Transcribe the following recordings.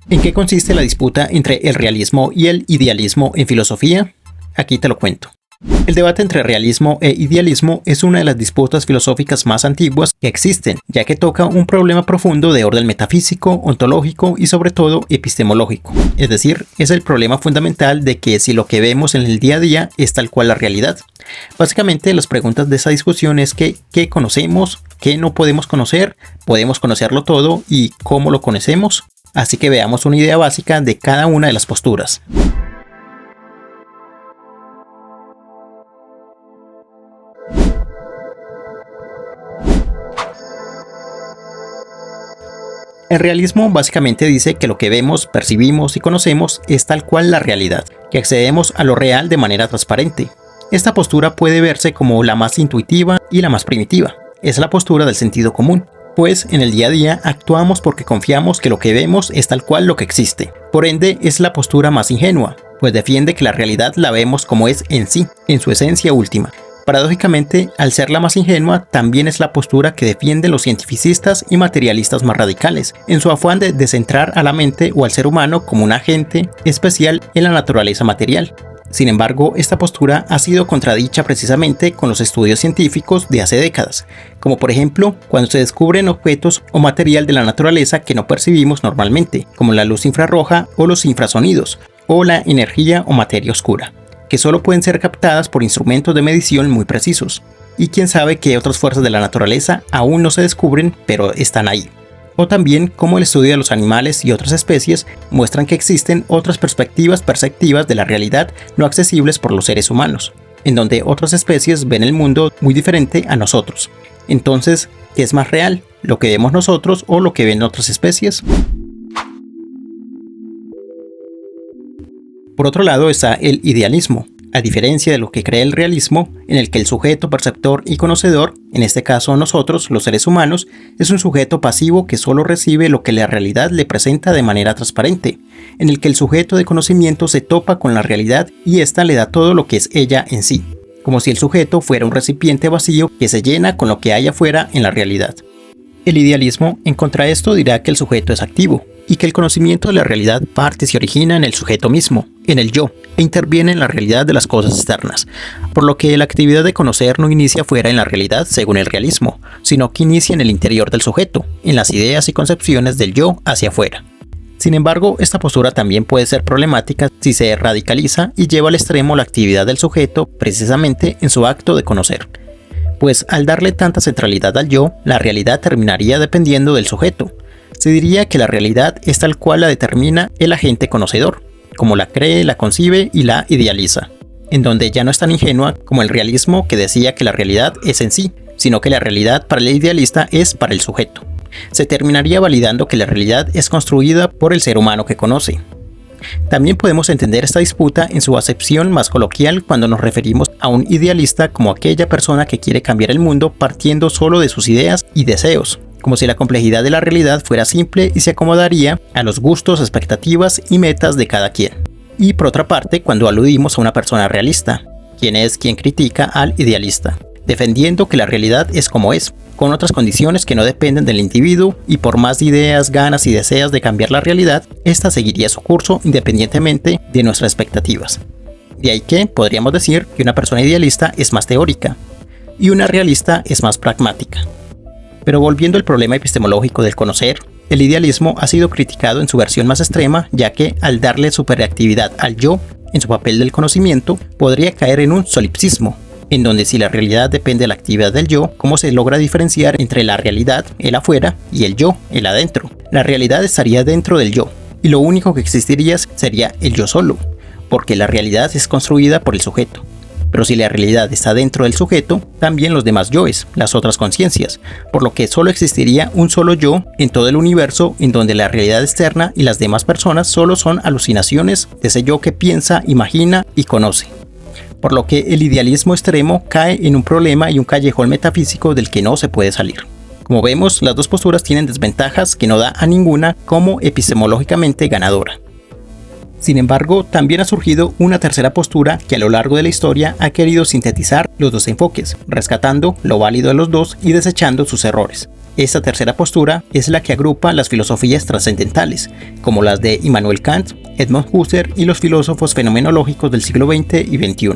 ¿En qué consiste la disputa entre el realismo y el idealismo en filosofía? Aquí te lo cuento. El debate entre realismo e idealismo es una de las disputas filosóficas más antiguas que existen, ya que toca un problema profundo de orden metafísico, ontológico y sobre todo epistemológico. Es decir, es el problema fundamental de que si lo que vemos en el día a día es tal cual la realidad. Básicamente las preguntas de esa discusión es que ¿qué conocemos? ¿Qué no podemos conocer? ¿Podemos conocerlo todo? ¿Y cómo lo conocemos? Así que veamos una idea básica de cada una de las posturas. El realismo básicamente dice que lo que vemos, percibimos y conocemos es tal cual la realidad, que accedemos a lo real de manera transparente. Esta postura puede verse como la más intuitiva y la más primitiva. Es la postura del sentido común, pues en el día a día actuamos porque confiamos que lo que vemos es tal cual lo que existe. Por ende, es la postura más ingenua, pues defiende que la realidad la vemos como es en sí, en su esencia última. Paradójicamente, al ser la más ingenua, también es la postura que defienden los cientificistas y materialistas más radicales, en su afán de descentrar a la mente o al ser humano como un agente especial en la naturaleza material. Sin embargo, esta postura ha sido contradicha precisamente con los estudios científicos de hace décadas, como por ejemplo cuando se descubren objetos o material de la naturaleza que no percibimos normalmente, como la luz infrarroja o los infrasonidos, o la energía o materia oscura, que solo pueden ser captadas por instrumentos de medición muy precisos. Y quién sabe qué otras fuerzas de la naturaleza aún no se descubren, pero están ahí. O también cómo el estudio de los animales y otras especies muestran que existen otras perspectivas perceptivas de la realidad no accesibles por los seres humanos, en donde otras especies ven el mundo muy diferente a nosotros. Entonces, ¿qué es más real? ¿Lo que vemos nosotros o lo que ven otras especies? Por otro lado está el idealismo, a diferencia de lo que cree el realismo, en el que el sujeto perceptor y conocedor, en este caso nosotros, los seres humanos, es un sujeto pasivo que solo recibe lo que la realidad le presenta de manera transparente, en el que el sujeto de conocimiento se topa con la realidad y ésta le da todo lo que es ella en sí, como si el sujeto fuera un recipiente vacío que se llena con lo que hay afuera en la realidad. El idealismo, en contra de esto, dirá que el sujeto es activo, y que el conocimiento de la realidad parte y se origina en el sujeto mismo, en el yo, e interviene en la realidad de las cosas externas, por lo que la actividad de conocer no inicia fuera en la realidad según el realismo, sino que inicia en el interior del sujeto, en las ideas y concepciones del yo hacia afuera. Sin embargo, esta postura también puede ser problemática si se radicaliza y lleva al extremo la actividad del sujeto precisamente en su acto de conocer. Pues al darle tanta centralidad al yo, la realidad terminaría dependiendo del sujeto. Se diría que la realidad es tal cual la determina el agente conocedor, como la cree, la concibe y la idealiza, en donde ya no es tan ingenua como el realismo que decía que la realidad es en sí, sino que la realidad para el idealista es para el sujeto. Se terminaría validando que la realidad es construida por el ser humano que conoce. También podemos entender esta disputa en su acepción más coloquial cuando nos referimos a un idealista como aquella persona que quiere cambiar el mundo partiendo solo de sus ideas y deseos, como si la complejidad de la realidad fuera simple y se acomodaría a los gustos, expectativas y metas de cada quien. Y por otra parte, cuando aludimos a una persona realista, quien es quien critica al idealista, defendiendo que la realidad es como es, con otras condiciones que no dependen del individuo y por más ideas, ganas y deseos de cambiar la realidad, esta seguiría su curso independientemente de nuestras expectativas. De ahí que podríamos decir que una persona idealista es más teórica y una realista es más pragmática. Pero volviendo al problema epistemológico del conocer, el idealismo ha sido criticado en su versión más extrema, ya que al darle superactividad al yo en su papel del conocimiento, podría caer en un solipsismo, en donde si la realidad depende de la actividad del yo, ¿cómo se logra diferenciar entre la realidad, el afuera, y el yo, el adentro? La realidad estaría dentro del yo, y lo único que existiría sería el yo solo, porque la realidad es construida por el sujeto. Pero si la realidad está dentro del sujeto, también los demás yoes, las otras conciencias, por lo que solo existiría un solo yo en todo el universo, en donde la realidad externa y las demás personas solo son alucinaciones de ese yo que piensa, imagina y conoce. Por lo que el idealismo extremo cae en un problema y un callejón metafísico del que no se puede salir. Como vemos, las dos posturas tienen desventajas que no da a ninguna como epistemológicamente ganadora. Sin embargo, también ha surgido una tercera postura que a lo largo de la historia ha querido sintetizar los dos enfoques, rescatando lo válido de los dos y desechando sus errores. Esta tercera postura es la que agrupa las filosofías trascendentales, como las de Immanuel Kant, Edmund Husserl y los filósofos fenomenológicos del siglo XX y XXI.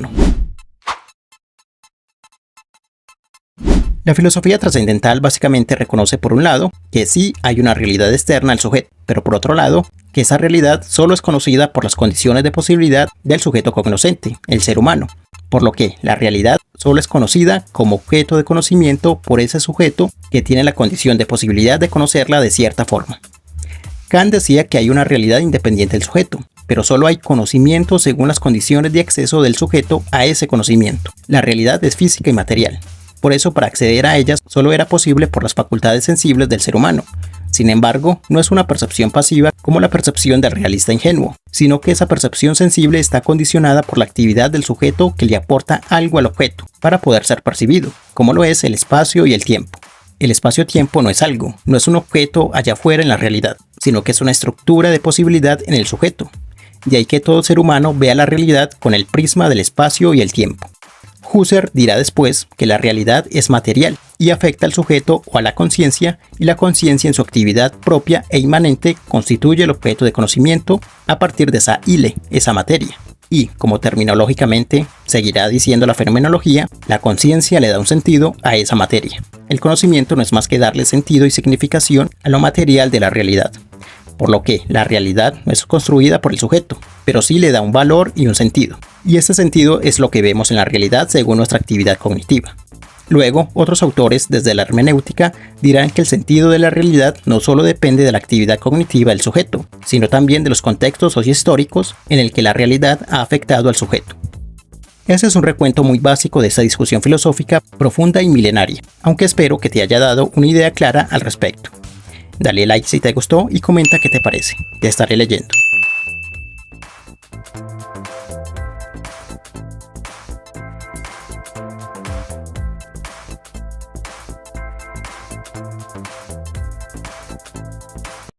La filosofía trascendental básicamente reconoce por un lado que sí hay una realidad externa al sujeto, pero por otro lado que esa realidad solo es conocida por las condiciones de posibilidad del sujeto cognoscente, el ser humano, por lo que la realidad solo es conocida como objeto de conocimiento por ese sujeto que tiene la condición de posibilidad de conocerla de cierta forma. Kant decía que hay una realidad independiente del sujeto, pero solo hay conocimiento según las condiciones de acceso del sujeto a ese conocimiento. La realidad es física y material. Por eso, para acceder a ellas solo era posible por las facultades sensibles del ser humano. Sin embargo, no es una percepción pasiva como la percepción del realista ingenuo, sino que esa percepción sensible está condicionada por la actividad del sujeto que le aporta algo al objeto para poder ser percibido, como lo es el espacio y el tiempo. El espacio-tiempo no es algo, no es un objeto allá afuera en la realidad, sino que es una estructura de posibilidad en el sujeto. De ahí que todo ser humano vea la realidad con el prisma del espacio y el tiempo. Husserl dirá después que la realidad es material y afecta al sujeto o a la conciencia, y la conciencia en su actividad propia e inmanente constituye el objeto de conocimiento a partir de esa ile, esa materia. Y, como terminológicamente seguirá diciendo la fenomenología, la conciencia le da un sentido a esa materia. El conocimiento no es más que darle sentido y significación a lo material de la realidad. Por lo que la realidad no es construida por el sujeto, pero sí le da un valor y un sentido. Y ese sentido es lo que vemos en la realidad según nuestra actividad cognitiva. Luego, otros autores desde la hermenéutica dirán que el sentido de la realidad no solo depende de la actividad cognitiva del sujeto, sino también de los contextos sociohistóricos en el que la realidad ha afectado al sujeto. Ese es un recuento muy básico de esta discusión filosófica profunda y milenaria, aunque espero que te haya dado una idea clara al respecto. Dale like si te gustó y comenta qué te parece. Te estaré leyendo.